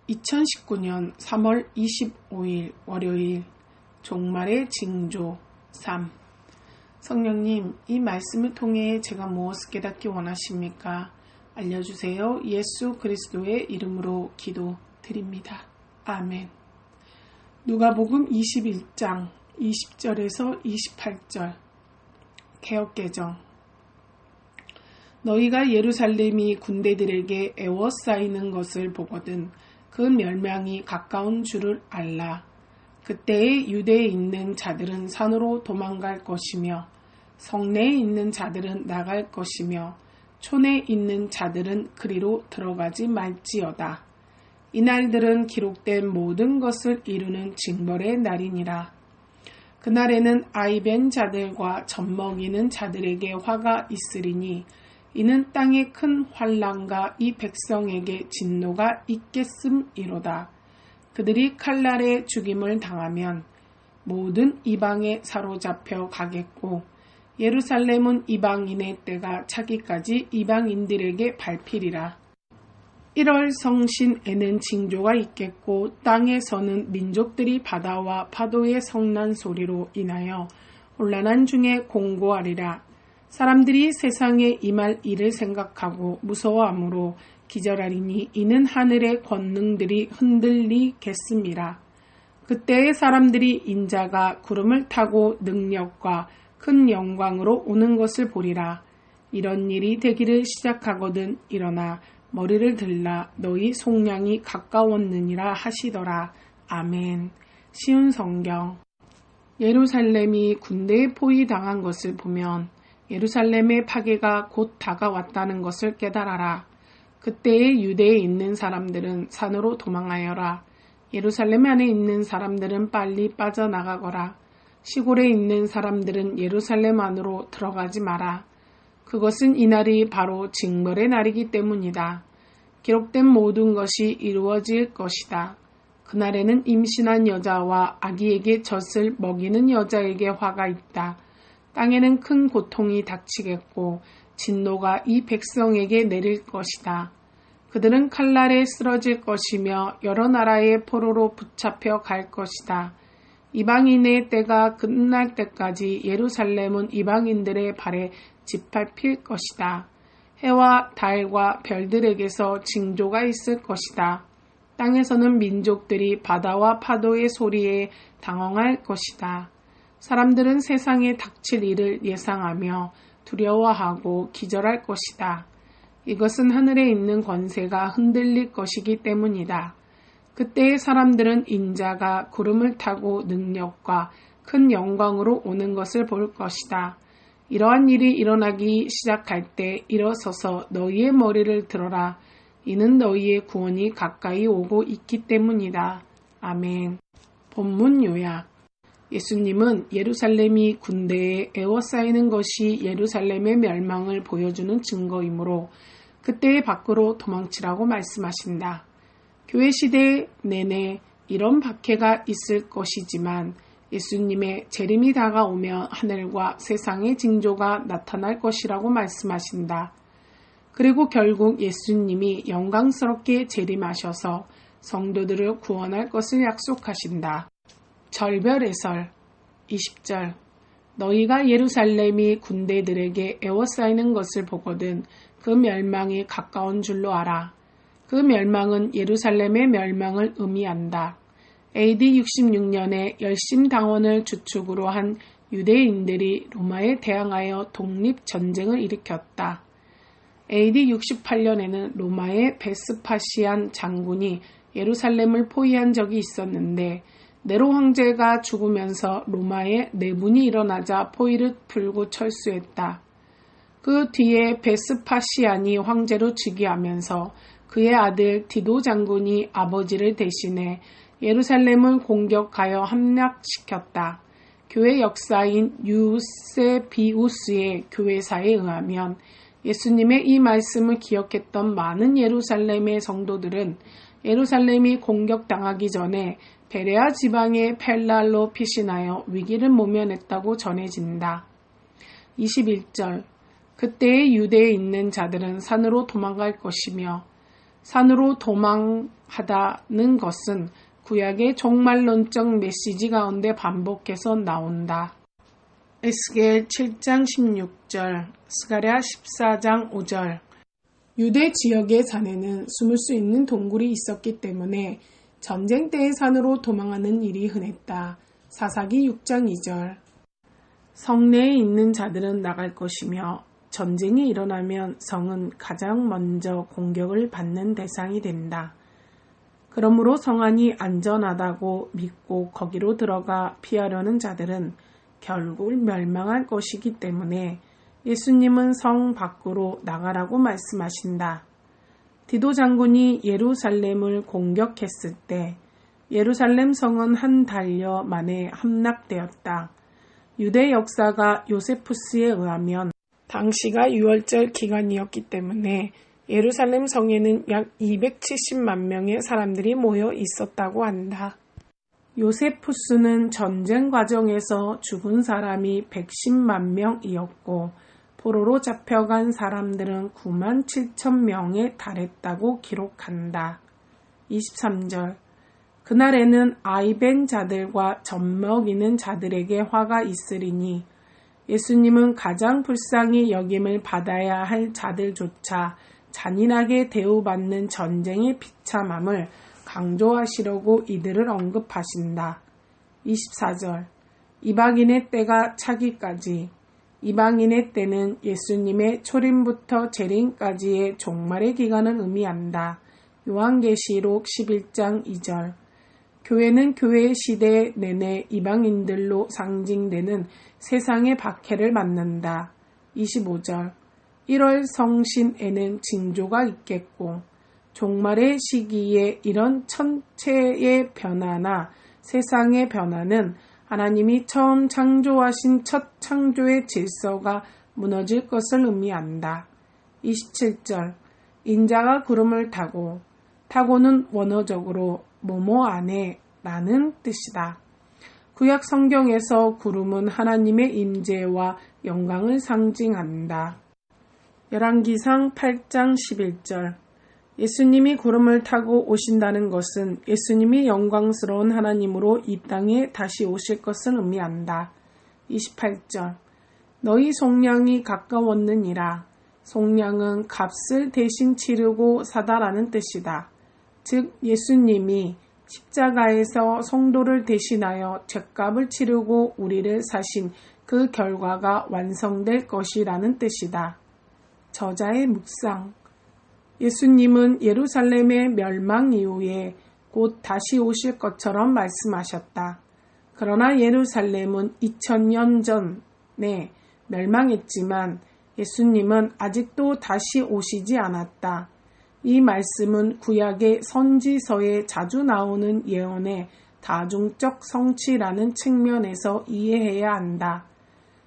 2019년 3월 25일 월요일 종말의 징조 3. 성령님, 이 말씀을 통해 제가 무엇을 깨닫기 원하십니까? 알려주세요. 예수 그리스도의 이름으로 기도드립니다. 아멘. 누가복음 21장 20절에서 28절 개역개정. 너희가 예루살렘이 군대들에게 에워싸이는 것을 보거든 그 멸망이 가까운 줄을 알라. 그때에 유대에 있는 자들은 산으로 도망갈 것이며 성내에 있는 자들은 나갈 것이며 촌에 있는 자들은 그리로 들어가지 말지어다. 이 날들은 기록된 모든 것을 이루는 징벌의 날이니라. 그날에는 아이벤 자들과 젖먹이는 자들에게 화가 있으리니 이는 땅의 큰 환난과 이 백성에게 진노가 있겠음이로다. 그들이 칼날에 죽임을 당하면 모든 이방에 사로잡혀 가겠고 예루살렘은 이방인의 때가 차기까지 이방인들에게 밟히리라. 1월 성신에는 징조가 있겠고 땅에서는 민족들이 바다와 파도의 성난 소리로 인하여 혼란한 중에 공고하리라. 사람들이 세상에 임할 일을 생각하고 무서워하므로 기절하리니 이는 하늘의 권능들이 흔들리겠음이라. 그때의 사람들이 인자가 구름을 타고 능력과 큰 영광으로 오는 것을 보리라. 이런 일이 되기를 시작하거든 일어나 머리를 들라 너희 속량이 가까웠느니라 하시더라. 아멘. 쉬운 성경. 예루살렘이 군대에 포위당한 것을 보면 예루살렘의 파괴가 곧 다가왔다는 것을 깨달아라. 그때의 유대에 있는 사람들은 산으로 도망하여라. 예루살렘 안에 있는 사람들은 빨리 빠져나가거라. 시골에 있는 사람들은 예루살렘 안으로 들어가지 마라. 그것은 이날이 바로 징벌의 날이기 때문이다. 기록된 모든 것이 이루어질 것이다. 그날에는 임신한 여자와 아기에게 젖을 먹이는 여자에게 화가 있다. 땅에는 큰 고통이 닥치겠고 진노가 이 백성에게 내릴 것이다. 그들은 칼날에 쓰러질 것이며 여러 나라의 포로로 붙잡혀 갈 것이다. 이방인의 때가 끝날 때까지 예루살렘은 이방인들의 발에 짓밟힐 것이다. 해와 달과 별들에게서 징조가 있을 것이다. 땅에서는 민족들이 바다와 파도의 소리에 당황할 것이다. 사람들은 세상에 닥칠 일을 예상하며 두려워하고 기절할 것이다. 이것은 하늘에 있는 권세가 흔들릴 것이기 때문이다. 그때의 사람들은 인자가 구름을 타고 능력과 큰 영광으로 오는 것을 볼 것이다. 이러한 일이 일어나기 시작할 때 일어서서 너희의 머리를 들어라. 이는 너희의 구원이 가까이 오고 있기 때문이다. 아멘. 본문 요약. 예수님은 예루살렘이 군대에 에워싸이는 것이 예루살렘의 멸망을 보여주는 증거이므로 그때의 밖으로 도망치라고 말씀하신다. 교회 시대 내내 이런 박해가 있을 것이지만 예수님의 재림이 다가오면 하늘과 세상의 징조가 나타날 것이라고 말씀하신다. 그리고 결국 예수님이 영광스럽게 재림하셔서 성도들을 구원할 것을 약속하신다. 절별해설 20절. 너희가 예루살렘이 군대들에게 에워싸이는 것을 보거든 그 멸망이 가까운 줄로 알아. 그 멸망은 예루살렘의 멸망을 의미한다. AD 66년에 열심당원을 주축으로 한 유대인들이 로마에 대항하여 독립전쟁을 일으켰다. AD 68년에는 로마의 베스파시안 장군이 예루살렘을 포위한 적이 있었는데 네로 황제가 죽으면서 로마에 내분이 일어나자 포위를 풀고 철수했다. 그 뒤에 베스파시안이 황제로 즉위하면서 그의 아들 디도 장군이 아버지를 대신해 예루살렘을 공격하여 함락시켰다. 교회 역사인 유세비우스의 교회사에 의하면 예수님의 이 말씀을 기억했던 많은 예루살렘의 성도들은 예루살렘이 공격당하기 전에 베레아 지방의 펠랄로 피신하여 위기를 모면했다고 전해진다. 21절. 그때의 유대에 있는 자들은 산으로 도망갈 것이며 산으로 도망하다는 것은 구약의 종말론적 메시지 가운데 반복해서 나온다. 에스겔 7장 16절, 스가랴 14장 5절. 유대 지역의 산에는 숨을 수 있는 동굴이 있었기 때문에 전쟁 때의 산으로 도망하는 일이 흔했다. 사사기 6장 2절. 성내에 있는 자들은 나갈 것이며 전쟁이 일어나면 성은 가장 먼저 공격을 받는 대상이 된다. 그러므로 성 안이 안전하다고 믿고 거기로 들어가 피하려는 자들은 결국 멸망할 것이기 때문에 예수님은 성 밖으로 나가라고 말씀하신다. 디도 장군이 예루살렘을 공격했을 때 예루살렘 성은 한 달여 만에 함락되었다. 유대 역사가 요세푸스에 의하면 당시가 유월절 기간이었기 때문에 예루살렘 성에는 약 270만 명의 사람들이 모여 있었다고 한다. 요세푸스는 전쟁 과정에서 죽은 사람이 110만 명이었고 포로로 잡혀간 사람들은 9만 7천 명에 달했다고 기록한다. 23절. 그날에는 아이벤 자들과 젖먹이는 자들에게 화가 있으리니 예수님은 가장 불쌍히 여김을 받아야 할 자들조차 잔인하게 대우받는 전쟁의 비참함을 강조하시려고 이들을 언급하신다. 24절. 이방인의 때가 차기까지. 이방인의 때는 예수님의 초림부터 재림까지의 종말의 기간을 의미한다. 요한계시록 11장 2절. 교회는 교회의 시대 내내 이방인들로 상징되는 세상의 박해를 맞는다. 25절. 1월 성신에는 징조가 있겠고 종말의 시기에 이런 천체의 변화나 세상의 변화는 하나님이 처음 창조하신 첫 창조의 질서가 무너질 것을 의미한다. 27절. 인자가 구름을 타고 타고는 원어적으로 뭐뭐 안에 라는 뜻이다. 구약 성경에서 구름은 하나님의 임재와 영광을 상징한다. 열왕기상 8장 11절. 예수님이 구름을 타고 오신다는 것은 예수님이 영광스러운 하나님으로 이 땅에 다시 오실 것을 의미한다. 28절. 너희 속량이 가까웠느니라. 속량은 값을 대신 치르고 사다라는 뜻이다. 즉 예수님이 십자가에서 성도를 대신하여 죗값을 치르고 우리를 사신 그 결과가 완성될 것이라는 뜻이다. 저자의 묵상. 예수님은 예루살렘의 멸망 이후에 곧 다시 오실 것처럼 말씀하셨다. 그러나 예루살렘은 2000년 전에 멸망했지만 예수님은 아직도 다시 오시지 않았다. 이 말씀은 구약의 선지서에 자주 나오는 예언의 다중적 성취라는 측면에서 이해해야 한다.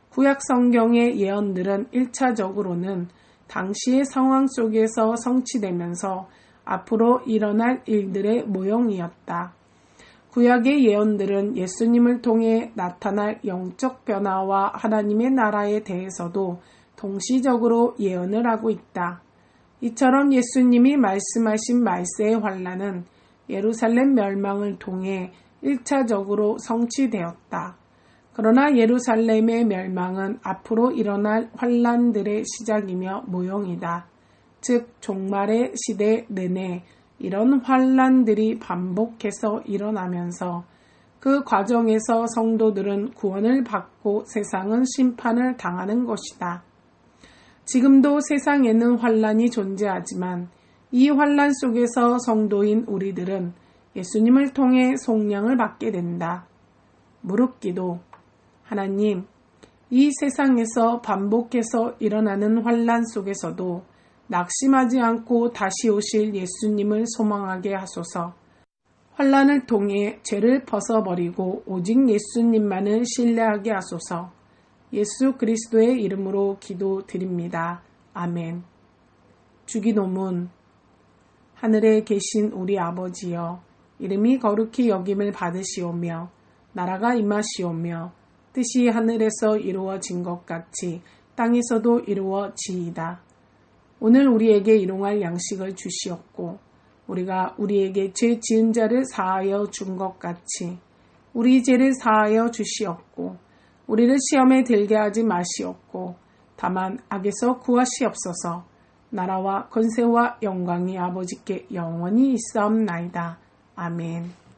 구약 성경의 예언들은 1차적으로는 당시의 상황 속에서 성취되면서 앞으로 일어날 일들의 모형이었다. 구약의 예언들은 예수님을 통해 나타날 영적 변화와 하나님의 나라에 대해서도 동시적으로 예언을 하고 있다. 이처럼 예수님이 말씀하신 말세의 환란은 예루살렘 멸망을 통해 1차적으로 성취되었다. 그러나 예루살렘의 멸망은 앞으로 일어날 환란들의 시작이며 모형이다. 즉 종말의 시대 내내 이런 환란들이 반복해서 일어나면서 그 과정에서 성도들은 구원을 받고 세상은 심판을 당하는 것이다. 지금도 세상에는 환란이 존재하지만 이 환란 속에서 성도인 우리들은 예수님을 통해 속량을 받게 된다. 무릎기도. 하나님, 이 세상에서 반복해서 일어나는 환란 속에서도 낙심하지 않고 다시 오실 예수님을 소망하게 하소서. 환란을 통해 죄를 벗어버리고 오직 예수님만을 신뢰하게 하소서. 예수 그리스도의 이름으로 기도드립니다. 아멘. 주기도문. 하늘에 계신 우리 아버지여, 이름이 거룩히 여김을 받으시오며 나라가 임하시오며 뜻이 하늘에서 이루어진 것 같이 땅에서도 이루어지이다. 오늘 우리에게 일용할 양식을 주시옵고 우리가 우리에게 죄 지은 자를 사하여 준 것 같이 우리 죄를 사하여 주시옵고 우리를 시험에 들게 하지 마시옵고 다만 악에서 구하시옵소서. 나라와 권세와 영광이 아버지께 영원히 있사옵나이다. 아멘.